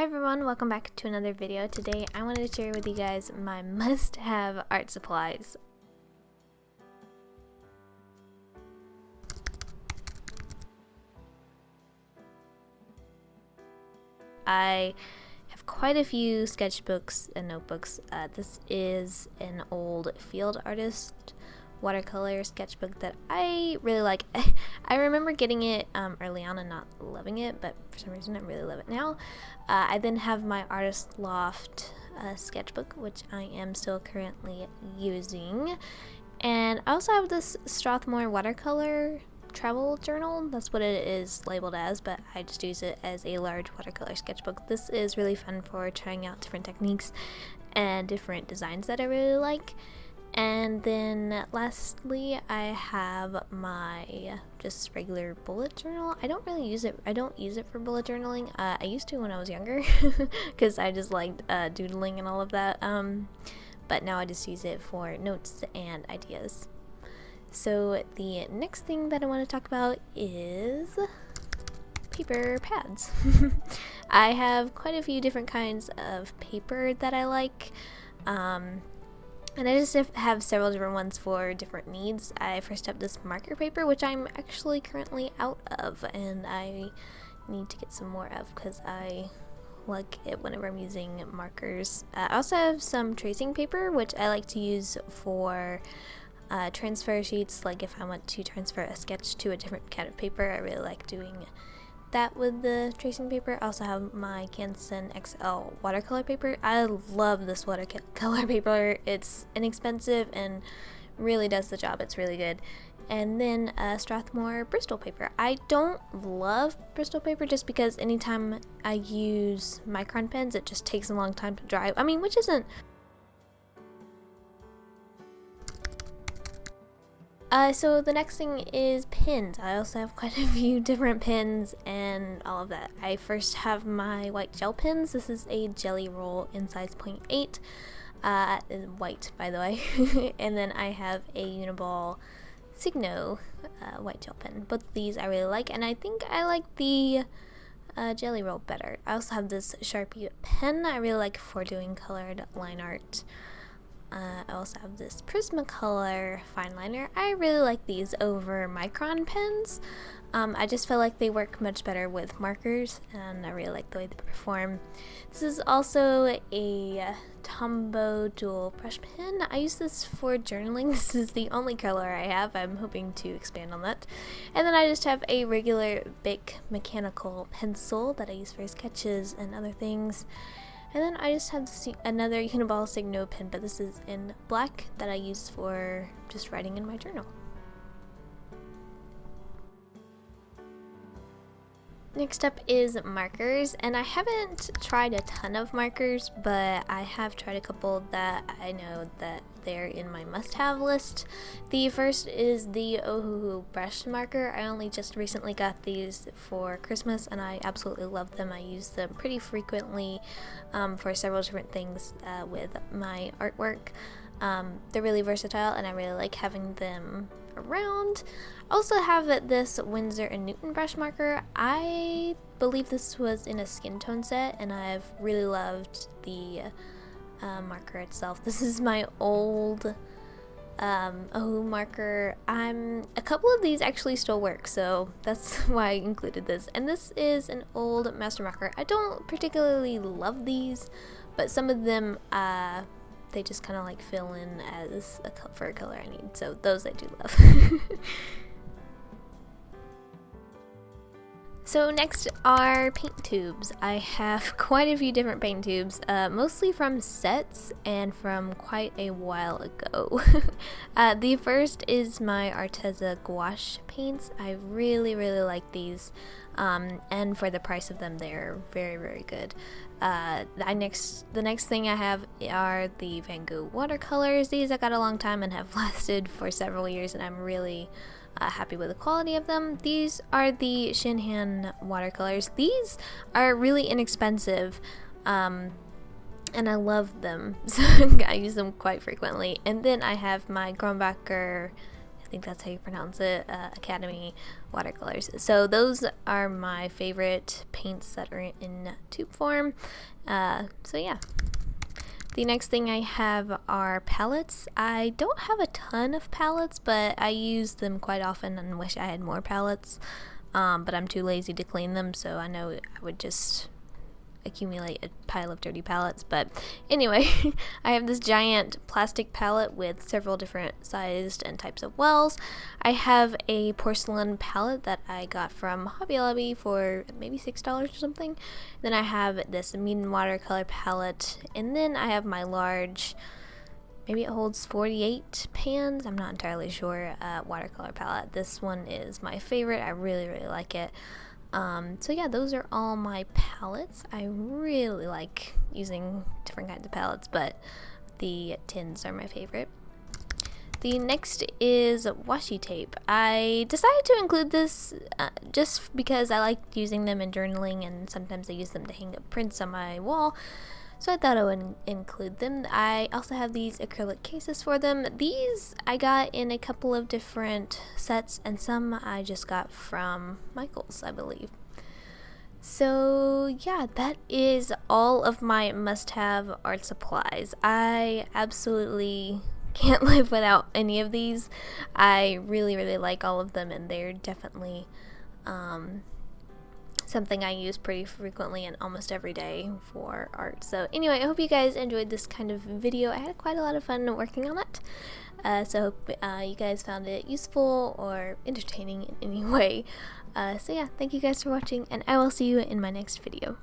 Hi everyone, welcome back to another video. Today I wanted to share with you guys my must-have art supplies. I have quite a few sketchbooks and notebooks. This is an old field artist watercolor sketchbook that I really like. I remember getting it early on and not loving it, but for some reason I really love it now. I then have my artist Loft sketchbook, which I am still currently using, and I also have this Strathmore watercolor travel journal. That's what it is labeled as, but I just use it as a large watercolor sketchbook. This is really fun for trying out different techniques and different designs that I really like. And then lastly, I have my just regular bullet journal. I don't really use it. I don't use it for bullet journaling. I used to when I was younger because I just liked doodling and all of that. But now I just use it for notes and ideas. So the next thing that I want to talk about is paper pads. I have quite a few different kinds of paper that I like. And I just have several different ones for different needs. I first have this marker paper, which I'm actually currently out of, and I need to get some more of because I like it whenever I'm using markers. I also have some tracing paper, which I like to use for transfer sheets. Like if I want to transfer a sketch to a different kind of paper, I really like doing that with the tracing paper. I also have my Canson XL watercolor paper. I love this watercolor paper. It's inexpensive and really does the job. It's really good. And then Strathmore Bristol paper. I don't love Bristol paper just because anytime I use micron pens, it just takes a long time to dry. I mean, which isn't... So the next thing is pins. I also have quite a few different pins and all of that. I first have my white gel pens. This is a jelly roll in size 0.8, white by the way. And then I have a Unibal Signo white gel pen. Both of these I really like, and I think I like the jelly roll better. I also have this Sharpie pen I really like for doing colored line art. I also have this Prismacolor fine liner. I really like these over micron pens. I just feel like they work much better with markers, and I really like the way they perform. This is also a Tombo dual brush pen. I use this for journaling. This is the only color I have. I'm hoping to expand on that. And then I just have a regular Bic mechanical pencil that I use for sketches and other things. And then I just have another Unibal Signo pen, but this is in black, that I use for just writing in my journal. Next up is markers, and I haven't tried a ton of markers, but I have tried a couple that I know that they're in my must-have list. The first is the Ohuhu brush marker. I only just recently got these for Christmas, and I absolutely love them. I use them pretty frequently for several different things with my artwork. They're really versatile, and I really like having them around. I also have this Winsor & Newton brush marker. I believe this was in a skin tone set, and I've really loved the marker itself. This is my old Ohuhu marker. A couple of these actually still work, so that's why I included this. And this is an old master marker. I don't particularly love these, but some of them they just kind of like fill in as for a color I need, so those I do love. So next are paint tubes. I have quite a few different paint tubes, mostly from sets and from quite a while ago. The first is my Arteza gouache paints. I really like these, and for the price of them, they're very good. The next thing I have are the Van Gogh watercolors. These I got a long time and have lasted for several years, and I'm really happy with the quality of them. These are the Shinhan watercolors. These are really inexpensive, and I love them, so I use them quite frequently. And then I have my Grombacher think that's how you pronounce it, Academy watercolors. So those are my favorite paints that are in tube form. So yeah. The next thing I have are palettes. I don't have a ton of palettes, but I use them quite often and wish I had more palettes. But I'm too lazy to clean them, so I know I would just accumulate a pile of dirty palettes. But anyway, I have this giant plastic palette with several different sized and types of wells. I have a porcelain palette that I got from Hobby Lobby for maybe $6 or something. Then I have this medium watercolor palette, and then I have my large, maybe it holds 48 pans, I'm not entirely sure, watercolor palette. This one is my favorite. I really like it. So yeah, those are all my palettes. I really like using different kinds of palettes, but the tins are my favorite. The next is washi tape. I decided to include this just because I like using them in journaling, and sometimes I use them to hang up prints on my wall. So I thought I would include them. I also have these acrylic cases for them. These I got in a couple of different sets, and some I just got from Michales, I believe. So yeah, that is all of my must-have art supplies. I absolutely can't live without any of these. I really like all of them, and they're definitely something I use pretty frequently and almost every day for art. So anyway, I hope you guys enjoyed this kind of video. I had quite a lot of fun working on it. So I hope you guys found it useful or entertaining in any way. So yeah, thank you guys for watching, and I will see you in my next video.